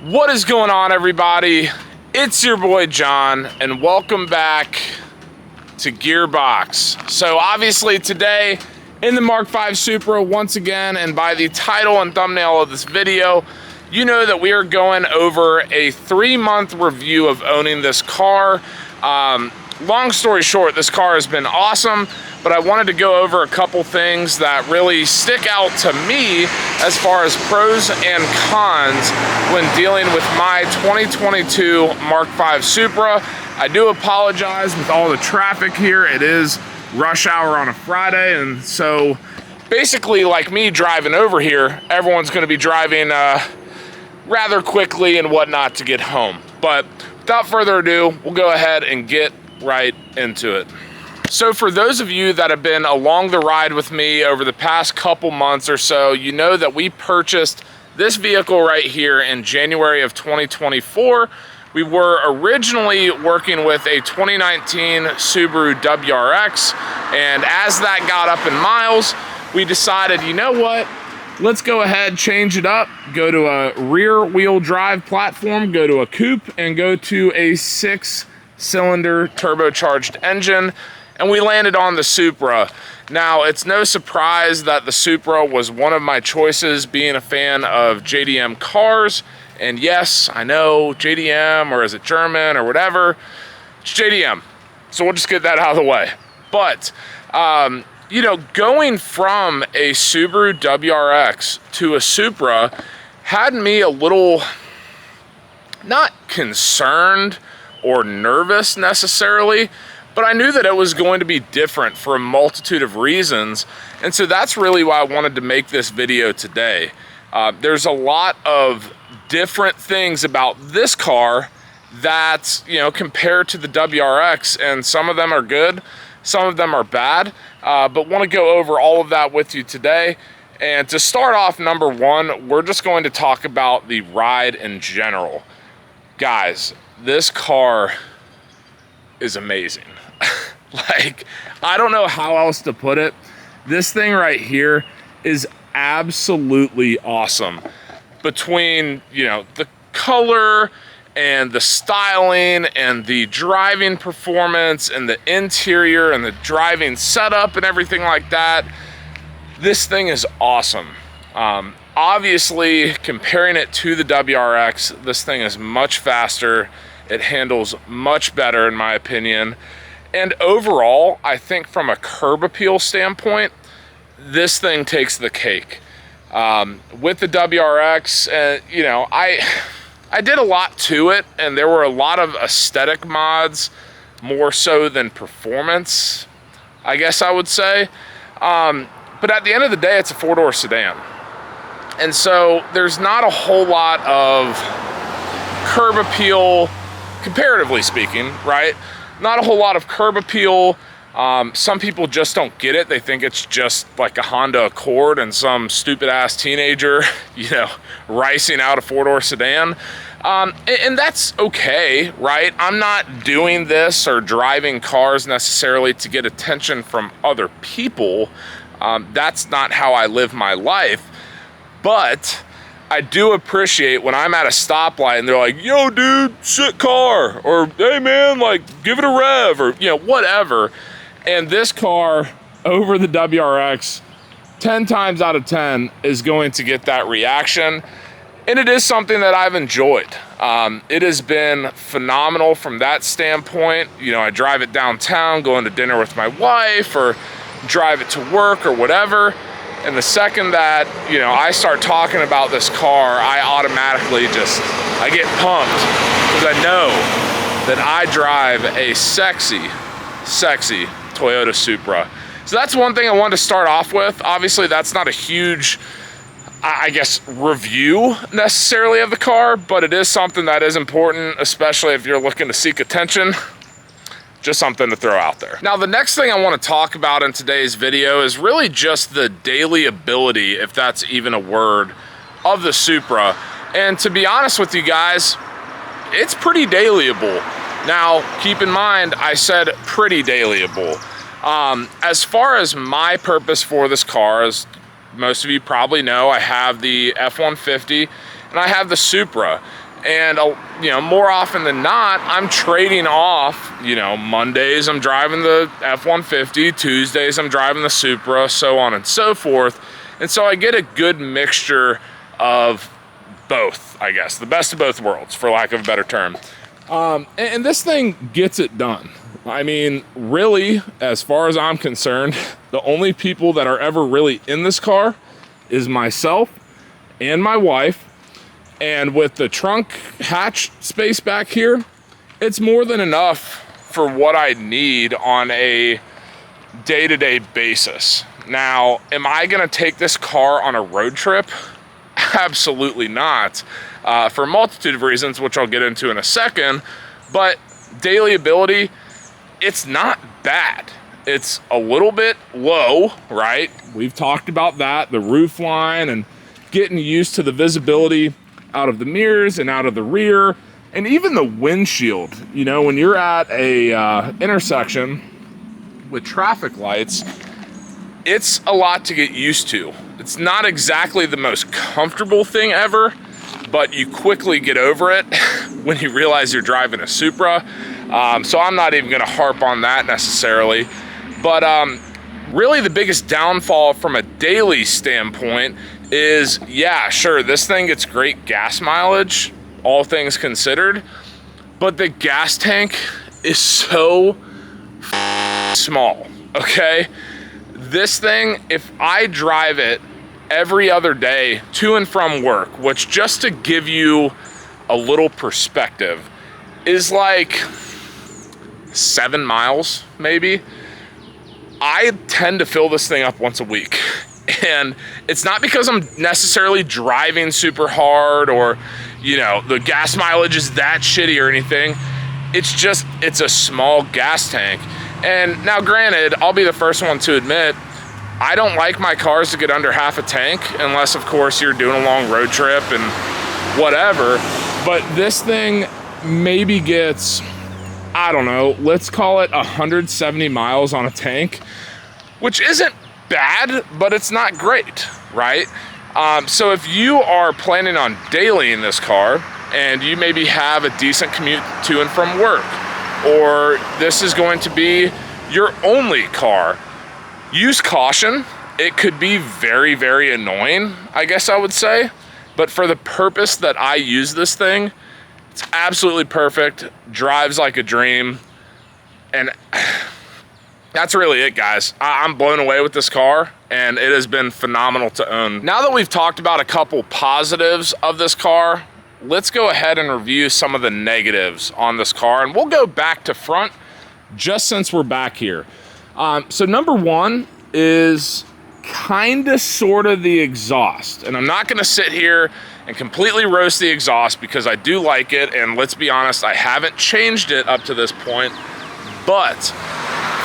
What is going on, everybody? It's your boy John, and welcome back to Gearbox. So obviously today in the Mk5 Supra once again, and by the title and thumbnail of this video, you know that we are going over a 3-month review of owning this car. Long story short, this car has been awesome, but I wanted to go over a couple things that really stick out to me as far as pros and cons when dealing with my 2022 Mk5 Supra. I do apologize with all the traffic here. It is rush hour on a Friday, and so basically, like me driving over here, everyone's going to be driving rather quickly and whatnot to get home. But without further ado, we'll go ahead and get right into it. So for those of you that have been along the ride with me over the past couple months or so, you know that we purchased this vehicle right here in January of 2024. We were originally working with a 2019 Subaru WRX, and as that got up in miles, we decided, you know what? Let's go ahead, change it up, go to a rear wheel drive platform, go to a coupe, and go to a 6-cylinder turbocharged engine, and we landed on the Supra. Now, it's no surprise that the Supra was one of my choices, being a fan of JDM cars. And yes, I know JDM, or is it German or whatever, it's JDM. So we'll just get that out of the way. But, you know, going from a Subaru WRX to a Supra had me a little, not concerned or nervous necessarily, but I knew that it was going to be different for a multitude of reasons. And so that's really why I wanted to make this video today. There's a lot of different things about this car that, you know, compared to the WRX, and some of them are good, some of them are bad, but want to go over all of that with you today. And to start off, number one, we're just going to talk about the ride in general. Guys, this car is amazing. Like, I don't know how else to put it. This thing right here is absolutely awesome. Between, you know, the color and the styling and the driving performance and the interior and the driving setup and everything like that, this thing is awesome. Obviously, comparing it to the WRX, this thing is much faster. It handles much better, in my opinion. And overall, I think from a curb appeal standpoint, this thing takes the cake. With the WRX, you know, I did a lot to it, and there were a lot of aesthetic mods, more so than performance, I guess I would say. But at the end of the day, it's a 4-door sedan. And so there's not a whole lot of curb appeal, comparatively speaking, right? Not a whole lot of curb appeal. Some people just don't get it. They think it's just like a Honda Accord and some stupid ass teenager, you know, racing out a 4-door sedan. And that's okay, right? I'm not doing this or driving cars necessarily to get attention from other people. That's not how I live my life. But I do appreciate when I'm at a stoplight and they're like, yo, dude, sick car, or hey man, like, give it a rev, or, you know, whatever. And this car over the WRX, 10 times out of 10 is going to get that reaction. And it is something that I've enjoyed. It has been phenomenal from that standpoint. You know, I drive it downtown, going to dinner with my wife, or drive it to work or whatever. And the second that, you know, I start talking about this car, I automatically I get pumped, because I know that I drive a sexy Toyota Supra. So that's one thing I wanted to start off with. Obviously, that's not a huge, I guess, review necessarily of the car, but it is something that is important, especially if you're looking to seek attention. Just something to throw out there. Now, the next thing I want to talk about in today's video is really just the daily ability, if that's even a word, of the Supra. And to be honest with you guys, it's pretty dailyable. Now, keep in mind, I said pretty dailyable. As far as my purpose for this car, as most of you probably know, I have the F-150 and I have the Supra. And you know, more often than not, I'm trading off, you know, Mondays I'm driving the F-150, Tuesdays I'm driving the Supra, so on and so forth. And so I get a good mixture of both, I guess, the best of both worlds, for lack of a better term. And this thing gets it done. I mean, really, as far as I'm concerned, the only people that are ever really in this car is myself and my wife. And with the trunk hatch space back here, it's more than enough for what I need on a day-to-day basis. Now, am I gonna take this car on a road trip? Absolutely not, for a multitude of reasons, which I'll get into in a second. But daily ability, it's not bad. It's a little bit low, right? We've talked about that, the roof line and getting used to the visibility out of the mirrors and out of the rear, and even the windshield. You know, when you're at a intersection with traffic lights, it's a lot to get used to. It's not exactly the most comfortable thing ever, but you quickly get over it when you realize you're driving a Supra. So I'm not even gonna harp on that necessarily. But really the biggest downfall from a daily standpoint is, yeah, sure, this thing gets great gas mileage, all things considered, but the gas tank is so small, okay? This thing, if I drive it every other day to and from work, which, just to give you a little perspective, is like 7 miles, maybe. I tend to fill this thing up once a week. And it's not because I'm necessarily driving super hard or, you know, the gas mileage is that shitty or anything. It's just, it's a small gas tank. And now granted, I'll be the first one to admit, I don't like my cars to get under half a tank, unless of course you're doing a long road trip and whatever. But this thing maybe gets, I don't know, let's call it 170 miles on a tank, which isn't bad, but it's not great, right? So if you are planning on daily in this car and you maybe have a decent commute to and from work, or this is going to be your only car, use caution. It could be very, very annoying, I guess I would say. But for the purpose that I use this thing, it's absolutely perfect, drives like a dream, and that's really it, guys. I'm blown away with this car, and it has been phenomenal to own. Now that we've talked about a couple positives of this car, let's go ahead and review some of the negatives on this car, and we'll go back to front just since we're back here. So number one is kinda sorta the exhaust, and I'm not gonna sit here and completely roast the exhaust because I do like it, and let's be honest, I haven't changed it up to this point. But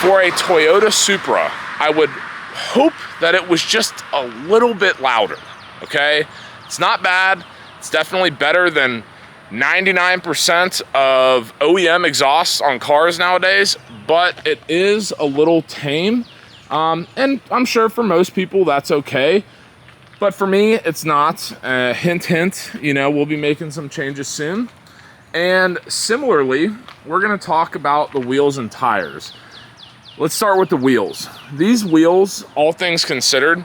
for a Toyota Supra, I would hope that it was just a little bit louder, okay? It's not bad. It's definitely better than 99% of OEM exhausts on cars nowadays, but it is a little tame. And I'm sure for most people that's okay. But for me, it's not. Hint, hint, you know, we'll be making some changes soon. And similarly, we're gonna talk about the wheels and tires. Let's start with the wheels. These wheels, all things considered,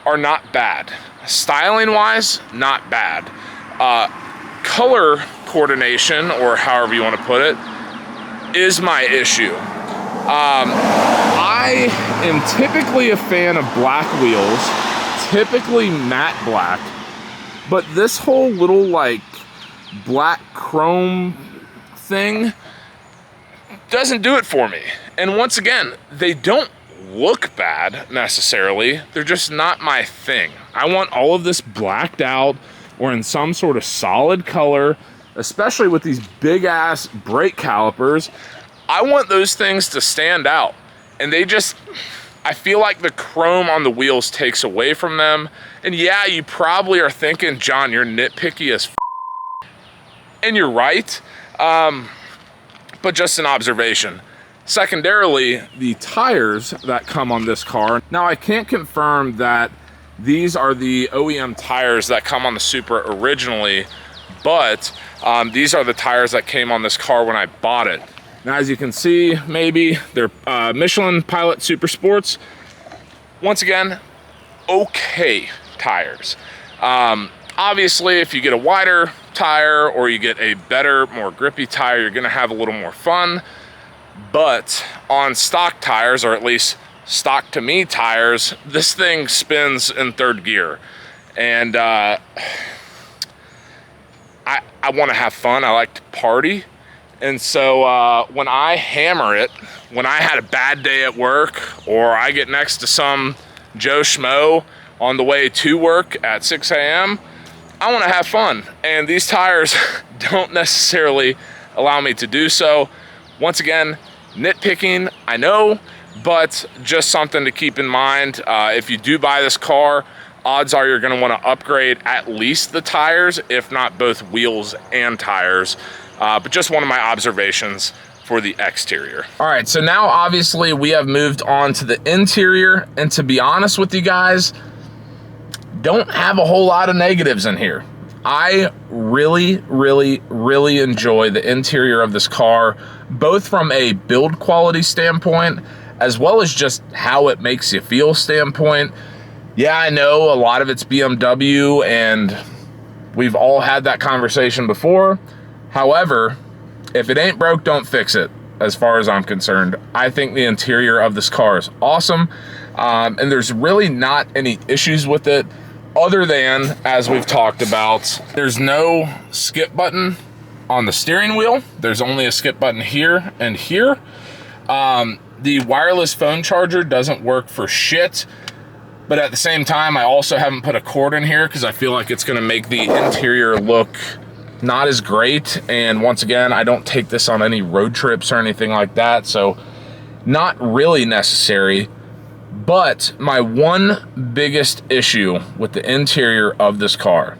are not bad. Styling-wise, not bad. Color coordination, or however you want to put it, is my issue. I am typically a fan of black wheels, typically matte black, but this whole little like black chrome thing doesn't do it for me. And once again, they don't look bad necessarily. They're just not my thing. I want all of this blacked out or in some sort of solid color, especially with these big ass brake calipers. I want those things to stand out. And they just, I feel like the chrome on the wheels takes away from them. And yeah, you probably are thinking, John, you're nitpicky as f***. And you're right. But just an observation. Secondarily, the tires that come on this car. Now, I can't confirm that these are the OEM tires that come on the Supra originally, but These are the tires that came on this car when I bought it. Now, as you can see, maybe they're Michelin Pilot Super Sports. Once again, okay tires. Obviously, if you get a wider tire or you get a better, more grippy tire, you're gonna have a little more fun. But on stock tires, or at least stock to me tires, this thing spins in third gear. And I wanna have fun, I like to party. And so when I hammer it, when I had a bad day at work, or I get next to some Joe Schmo on the way to work at 6 a.m., I want to have fun. And these tires don't necessarily allow me to do so. Once again, nitpicking, I know, but just something to keep in mind. If you do buy this car, odds are you're going to want to upgrade at least the tires, if not both wheels and tires. But just one of my observations for the exterior. All right, so now obviously we have moved on to the interior, and to be honest with you guys, don't have a whole lot of negatives in here. I really, really, really enjoy the interior of this car, both from a build quality standpoint, as well as just how it makes you feel standpoint. Yeah, I know a lot of it's BMW, and we've all had that conversation before. However, if it ain't broke, don't fix it, as far as I'm concerned. I think the interior of this car is awesome, and there's really not any issues with it, other than, as we've talked about, there's no skip button on the steering wheel. There's only a skip button here and here. The wireless phone charger doesn't work for shit, but at the same time, I also haven't put a cord in here because I feel like it's gonna make the interior look not as great. And once again, I don't take this on any road trips or anything like that, so not really necessary. But my one biggest issue with the interior of this car,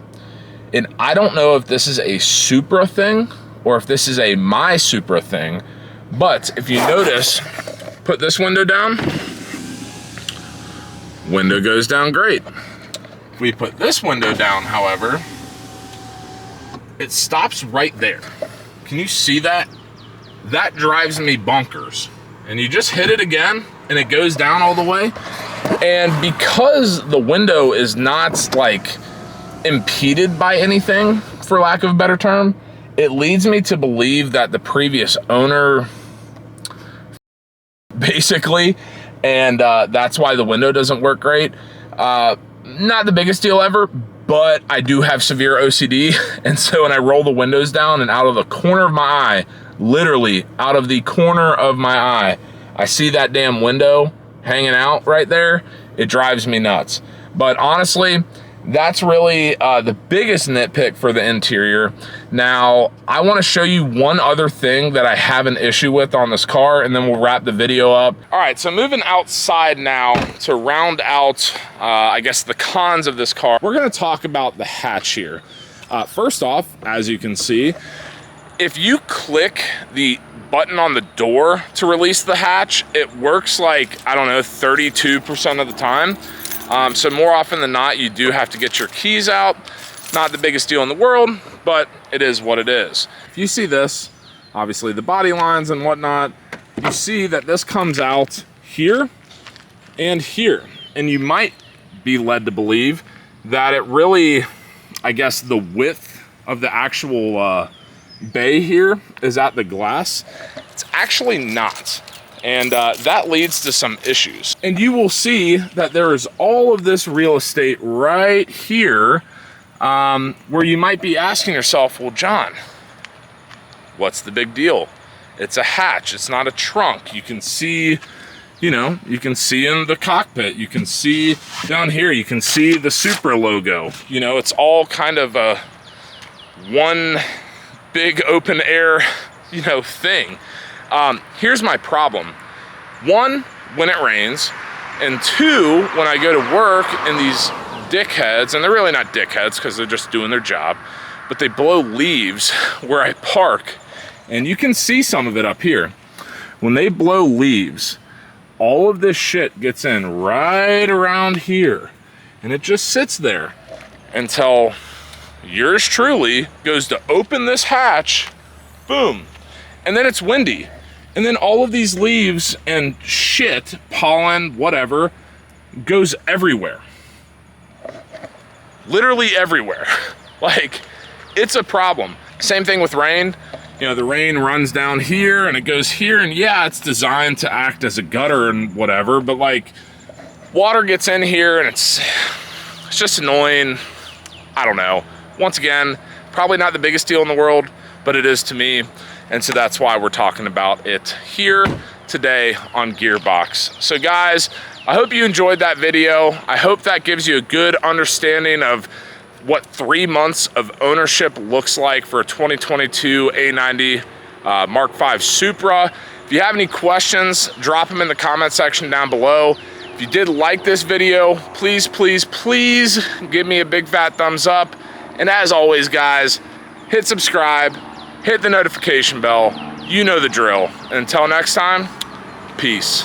and I don't know if this is a Supra thing or if this is a my Supra thing, but if you notice, put this window down, window goes down great. If we put this window down, however, it stops right there. Can you see that? That drives me bonkers. And you just hit it again and it goes down all the way. And because the window is not like impeded by anything, for lack of a better term, it leads me to believe that the previous owner basically, and that's why the window doesn't work great. Not the biggest deal ever, but I do have severe OCD, and so when I roll the windows down and out of the corner of my eye, literally out of the corner of my eye, I see that damn window hanging out right there, it drives me nuts. But honestly, that's really the biggest nitpick for the interior. Now, I want to show you one other thing that I have an issue with on this car, and then we'll wrap the video up. All right, so moving outside now to round out, I guess, the cons of this car. We're going to talk about the hatch here. First off, as you can see, if you click the button on the door to release the hatch, it works like, I don't know, 32% of the time. So more often than not, you do have to get your keys out. Not the biggest deal in the world, but it is what it is. If you see this, obviously the body lines and whatnot, you see that this comes out here and here. And you might be led to believe that it really, I guess, the width of the actual bay here is at the glass. It's actually not. And that leads to some issues. And you will see that there is all of this real estate right here where you might be asking yourself, well, John, what's the big deal? It's a hatch, it's not a trunk. You can see, you know, you can see in the cockpit, you can see down here, you can see the Supra logo. You know, it's all kind of a one big open air, you know, thing. Here's my problem. One, when it rains, and two, when I go to work and these dickheads, and they're really not dickheads because they're just doing their job, but they blow leaves where I park, and you can see some of it up here. When they blow leaves, all of this shit gets in right around here, and it just sits there until, yours truly goes to open this hatch, boom, and then it's windy. And then all of these leaves and shit, pollen, whatever, goes everywhere. Literally everywhere. Like, it's a problem. Same thing with rain. You know, the rain runs down here and it goes here, and yeah, it's designed to act as a gutter and whatever, but like, water gets in here and it's just annoying. I don't know. Once again, probably not the biggest deal in the world, but it is to me. And so that's why we're talking about it here today on Gearbox. So guys, I hope you enjoyed that video. I hope that gives you a good understanding of what 3 months of ownership looks like for a 2022 A90 Mark 5 Supra. If you have any questions, drop them in the comment section down below. If you did like this video, please, please, please give me a big fat thumbs up. And as always, guys, hit subscribe, hit the notification bell. You know the drill. And until next time, peace.